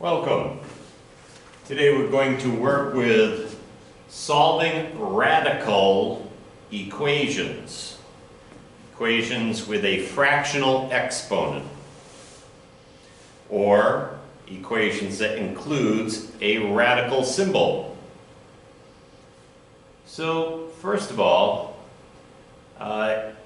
Welcome. Today we're going to work with solving radical equations. Equations with a fractional exponent, or equations that includes a radical symbol. So first of all,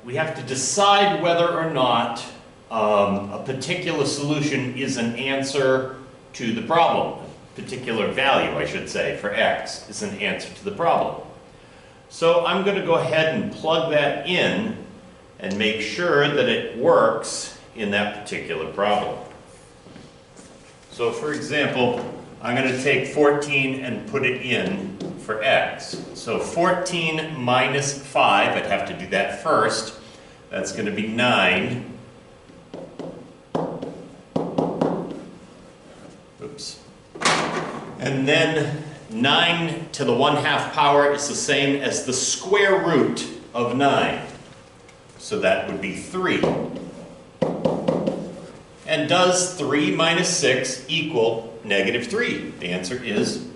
we have to decide whether or not a particular solution is an answer to the problem. A particular value, I should say, for x is an answer to the problem. So I'm going to go ahead and plug that in and make sure that it works in that particular problem. So for example, I'm going to take 14 and put it in for x. So 14 minus 5, I'd have to do that first. That's going to be 9. Oops. And then 9 to the 1/2 power is the same as the square root of 9. So that would be 3. And does 3 minus 6 equal -3? The answer is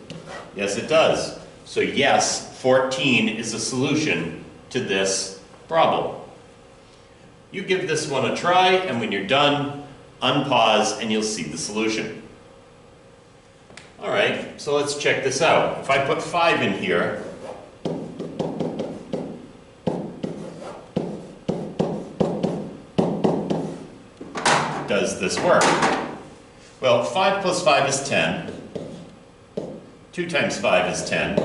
yes, it does. So yes, 14 is a solution to this problem. You give this one a try, and when you're done, unpause and you'll see the solution. All right, so let's check this out. If I put 5 in here, does this work? Well, 5 plus 5 is 10. 2 times 5 is 10.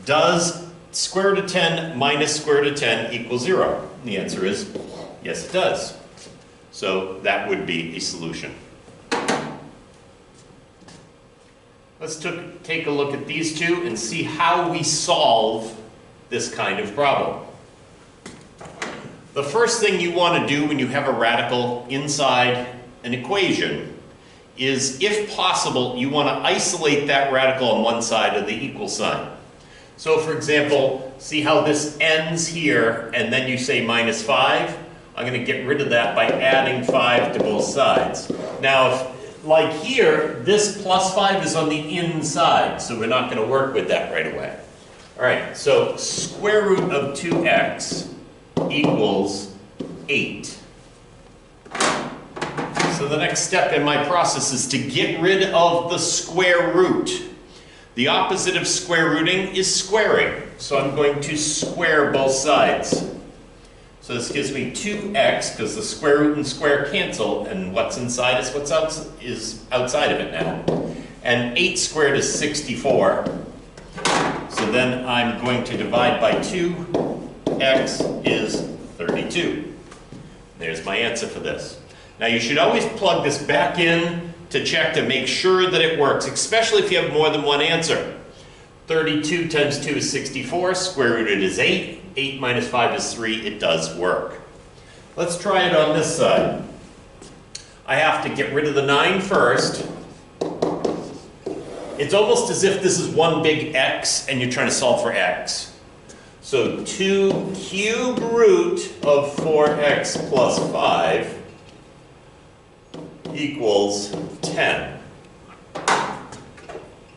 Does square root of 10 minus square root of 10 equal 0? And the answer is yes, it does. So that would be a solution. Let's take a look at these two and see how we solve this kind of problem. The first thing you want to do when you have a radical inside an equation is, if possible, you want to isolate that radical on one side of the equal sign. So for example, see how this ends here and then you say minus 5? I'm going to get rid of that by adding 5 to both sides. Now, like here, this plus 5 is on the inside, so we're not going to work with that right away. All right, so square root of 2x equals 8. So the next step in my process is to get rid of the square root. The opposite of square rooting is squaring, so I'm going to square both sides. So this gives me 2x, because the square root and square cancel, and what's inside is what's outside of it now. And 8 squared is 64. So then I'm going to divide by 2. X is 32. There's my answer for this. Now you should always plug this back in to check to make sure that it works, especially if you have more than one answer. 32 times 2 is 64, square rooted is 8. 8 minus 5 is 3, it does work. Let's try it on this side. I have to get rid of the 9 first. It's almost as if this is one big x and you're trying to solve for x. So 2 cube root of 4x plus 5 equals 10.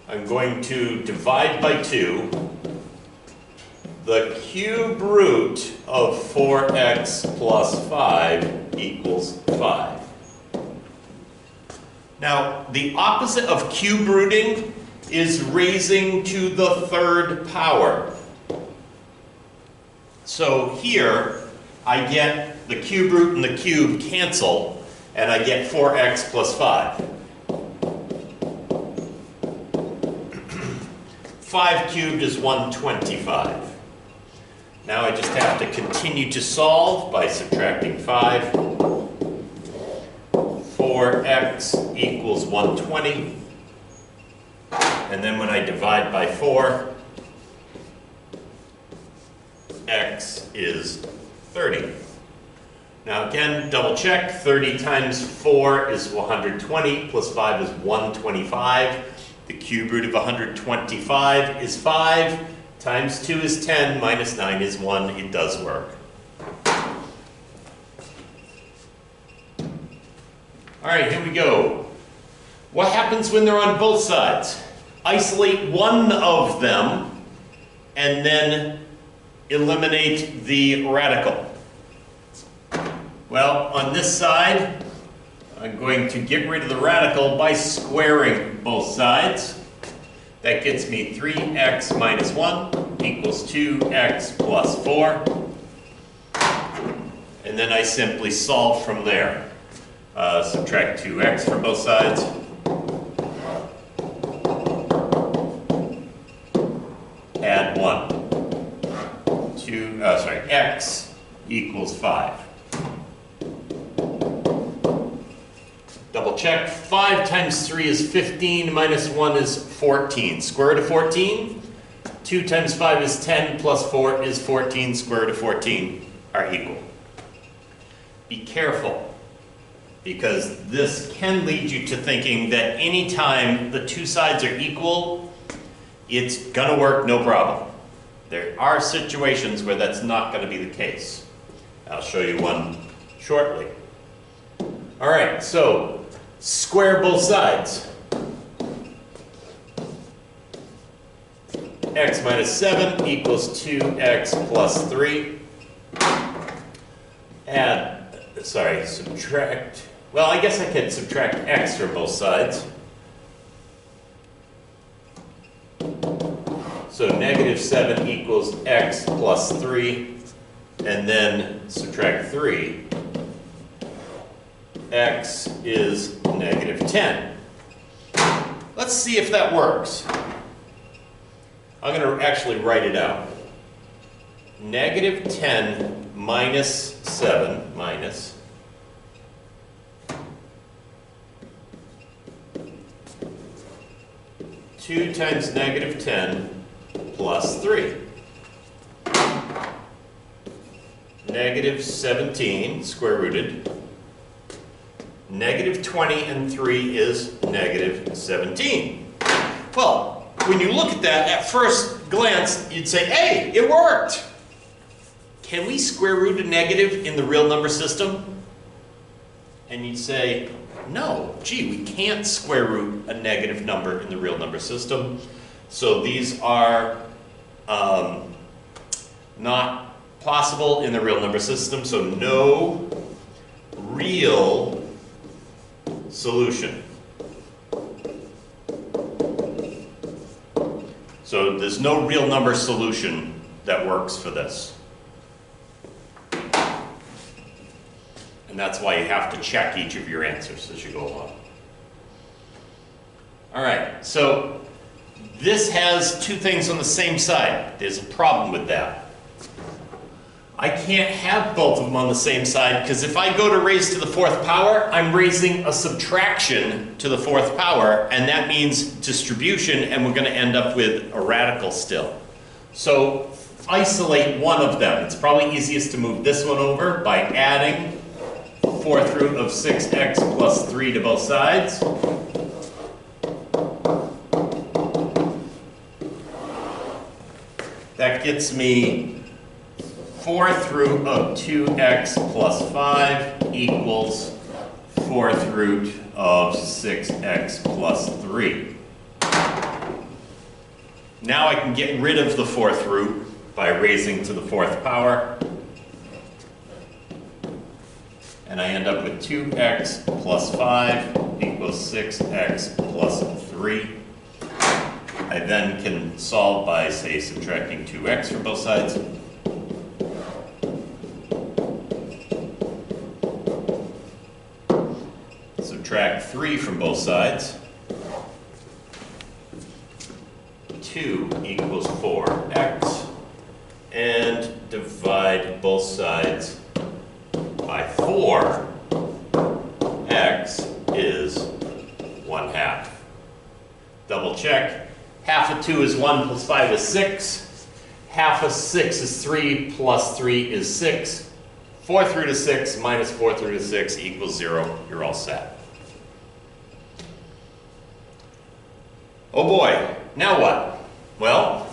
I'm going to divide by 2. The cube root of 4x plus 5 equals 5. Now, the opposite of cube rooting is raising to the 3rd power. So here, I get the cube root and the cube cancel, and I get 4x plus 5. 5 cubed is 125. Now I just have to continue to solve by subtracting 5. 4x equals 120. And then when I divide by 4, x is 30. Now again, double check. 30 times 4 is 120, plus 5 is 125. The cube root of 125 is 5. Times 2 is 10, minus 9 is 1. It does work. All right, here we go. What happens when they're on both sides? Isolate one of them and then eliminate the radical. Well, on this side, I'm going to get rid of the radical by squaring both sides. That gets me 3x minus 1 equals 2x plus 4. And then I simply solve from there. Subtract 2x from both sides. Add 1. X equals 5. Double check. 5 times 3 is 15, minus 1 is 14. Square root of 14. 2 times 5 is 10, plus 4 is 14. Square root of 14 are equal. Be careful, because this can lead you to thinking that anytime the two sides are equal, it's gonna work no problem. There are situations where that's not gonna be the case. I'll show you one shortly. All right, so square both sides. X minus 7 equals 2x plus 3. Subtract, well, I guess I could subtract x from both sides. So negative 7 equals x plus 3, and then subtract 3. X is negative 10. Let's see if that works. I'm going to actually write it out. Negative 10 minus 7 minus 2 times negative 10 plus 3. Negative 17 square rooted. Negative 20 and 3 is negative 17. Well, when you look at that, at first glance, you'd say, hey, it worked. Can we square root a negative in the real number system? And you'd say, no, gee, we can't square root a negative number in the real number system. So these are not possible in the real number system, so no real solution. So there's no real number solution that works for this. And that's why you have to check each of your answers as you go along. All right, so this has two things on the same side. There's a problem with that. I can't have both of them on the same side, because if I go to raise to the fourth power, I'm raising a subtraction to the fourth power, and that means distribution, and we're going to end up with a radical still. So isolate one of them. It's probably easiest to move this one over by adding fourth root of 6x plus 3 to both sides. That gets me fourth root of 2x plus 5 equals fourth root of 6x plus 3. Now I can get rid of the fourth root by raising to the fourth power. And I end up with 2x plus 5 equals 6x plus 3. I then can solve by, say, subtracting 2x from both sides. Subtract 3 from both sides. 2 equals 4x. And divide both sides by 4. X is 1/2. Double check. Half of 2 is 1 plus 5 is 6. Half of 6 is 3 plus 3 is 6. Fourth root of 6 minus fourth root of 6 equals 0. You're all set. Oh boy, now what? Well,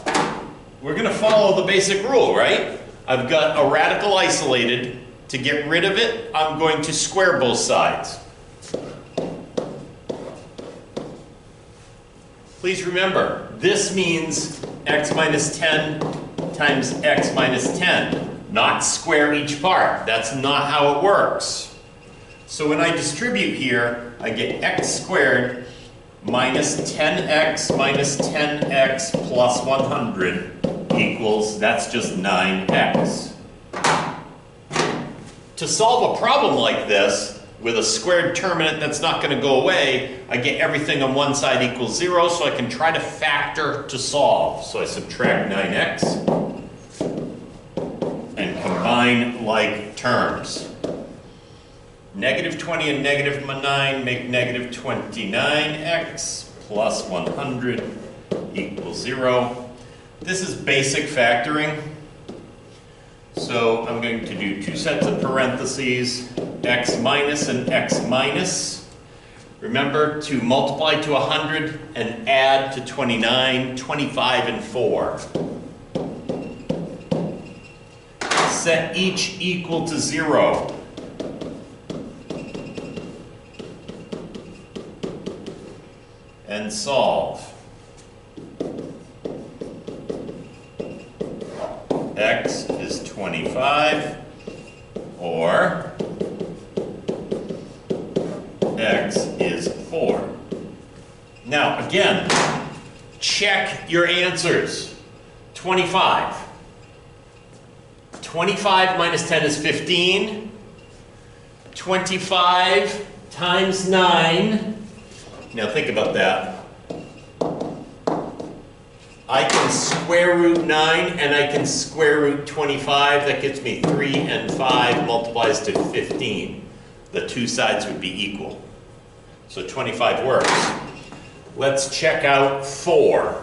we're going to follow the basic rule, right? I've got a radical isolated. To get rid of it, I'm going to square both sides. Please remember, this means x minus 10 times x minus 10, not square each part. That's not how it works. So when I distribute here, I get x squared minus 10x minus 10x plus 100 equals, that's just 9x. To solve a problem like this, with a squared term in it that's not going to go away, I get everything on one side equals 0, so I can try to factor to solve. So I subtract 9x and combine like terms. Negative 20 and negative 9 make negative 29x plus 100 equals 0. This is basic factoring. So I'm going to do two sets of parentheses, x minus and x minus. Remember to multiply to 100 and add to 29, 25, and 4. Set each equal to 0. And solve. X is 25, or x is 4. Now, again, check your answers. 25. 25 minus 10 is 15. 25 times 9. Now think about that. I can square root 9 and I can square root 25. That gets me 3 and 5 multiplies to 15. The two sides would be equal. So 25 works. Let's check out 4.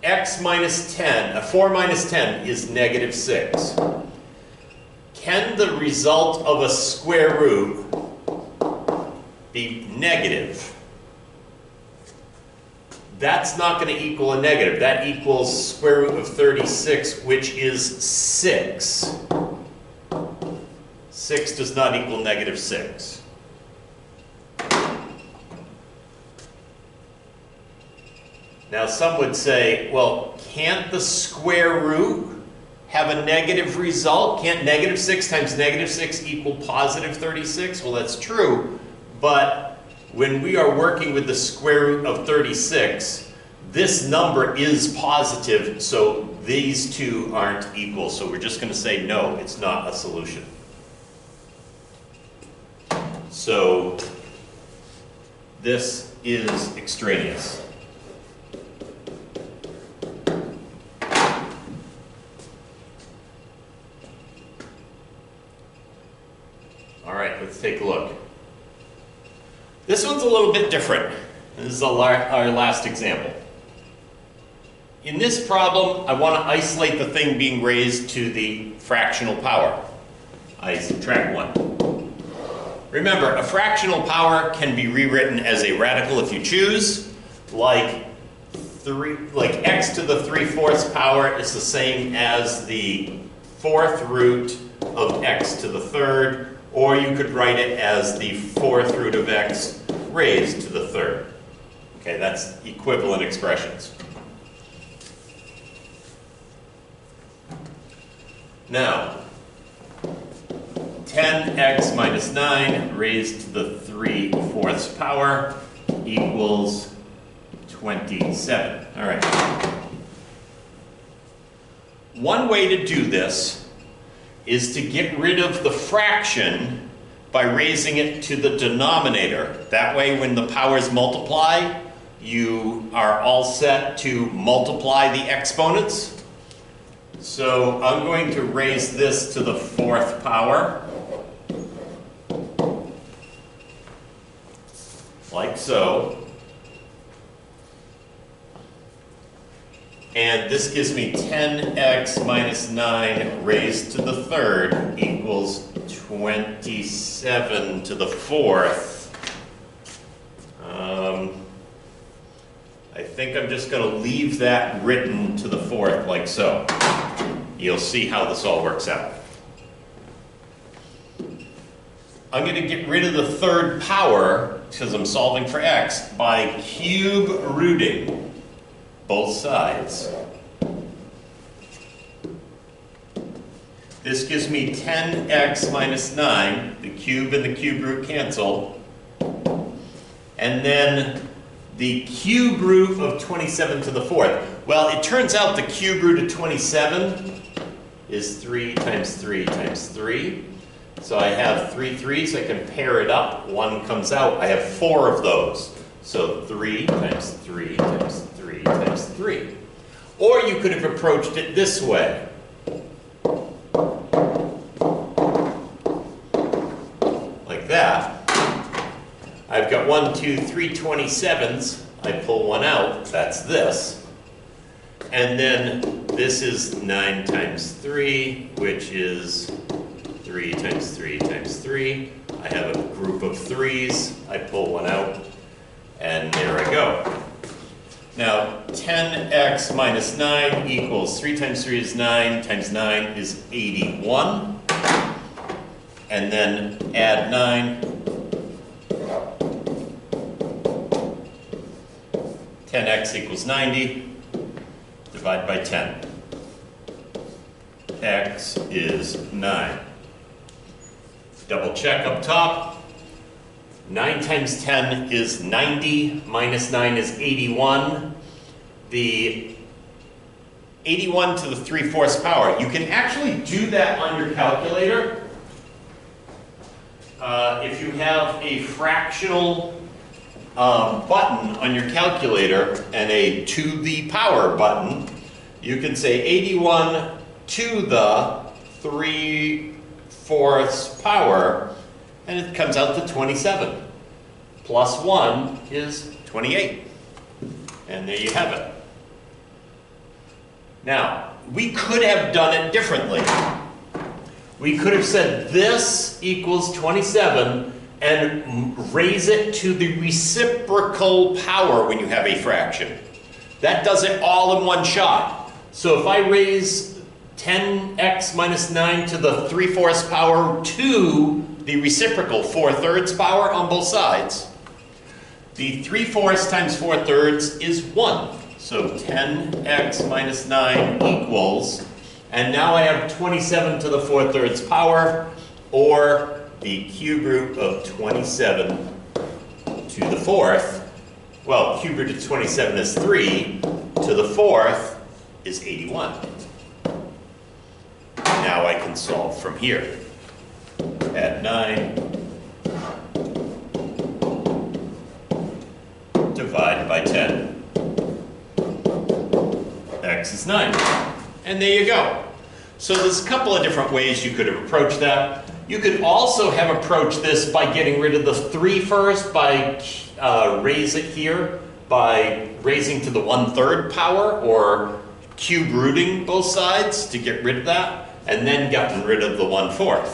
X minus 10, 4 minus 10 is negative 6. Can the result of a square root be negative? That's not going to equal a negative. That equals square root of 36, which is 6. 6 does not equal negative 6. Now some would say, well, can't the square root have a negative result? Can't negative 6 times negative 6 equal positive 36? Well, that's true, but when we are working with the square root of 36, this number is positive, so these two aren't equal. So we're just going to say no, it's not a solution. So this is extraneous. All right, let's take a look. This one's a little bit different. This is our last example. In this problem, I want to isolate the thing being raised to the fractional power. I subtract 1. Remember, a fractional power can be rewritten as a radical if you choose, like x to the 3/4 power is the same as the 4th root of x to the 3rd, or you could write it as the 4th root of x raised to the 3rd. Okay, that's equivalent expressions. Now, 10x minus 9 raised to the 3/4 power equals 27. All right. One way to do this is to get rid of the fraction by raising it to the denominator. That way, when the powers multiply, you are all set to multiply the exponents. So I'm going to raise this to the 4th power, like so. And this gives me 10x minus 9 raised to the 3rd equals 27 to the 4th. I think I'm just going to leave that written to the 4th like so. You'll see how this all works out. I'm going to get rid of the third power, because I'm solving for x, by cube rooting both sides. This gives me 10x minus 9. The cube and the cube root cancel. And then the cube root of 27 to the fourth. Well, it turns out the cube root of 27 is 3 times 3 times 3. So I have 3 3s. I can pair it up. 1 comes out. I have 4 of those. So 3 times 3 times 3 times 3. Or you could have approached it this way. Like that. I've got 1, 2, 3 27s. I pull one out. That's this. And then this is 9 times 3, which is 3 times 3 times 3. I have a group of 3s. I pull one out. And there I go. Now, 10x minus 9 equals 3 times 3 is 9 times 9 is 81. And then add 9. 10x equals 90. Divide by 10. X is 9. Double check up top. 9 times 10 is 90, minus 9 is 81. The 81 to the 3/4 power. You can actually do that on your calculator. If you have a fractional button on your calculator and a to the power button, you can say 81 to the 3/4 power, and it comes out to 27. Plus 1 is 28. And there you have it. Now, we could have done it differently. We could have said this equals 27 and raise it to the reciprocal power when you have a fraction. That does it all in one shot. So if I raise 10x minus 9 to the 3/4 power to the reciprocal 4/3 power on both sides, the 3/4 times 4/3 is 1. So 10x minus 9 equals, and now I have 27 to the 4/3 power, or the cube root of 27 to the 4th. Well, cube root of 27 is 3, to the 4th is 81. Now I can solve from here. Add 9. Divide by 10. X is 9. And there you go. So there's a couple of different ways you could have approached that. You could also have approached this by getting rid of the 3 first, by raise it here, by raising to the 1/3 power, or cube rooting both sides to get rid of that, and then gotten rid of the 1/4.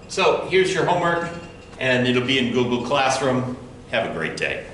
So here's your homework, and it'll be in Google Classroom. Have a great day.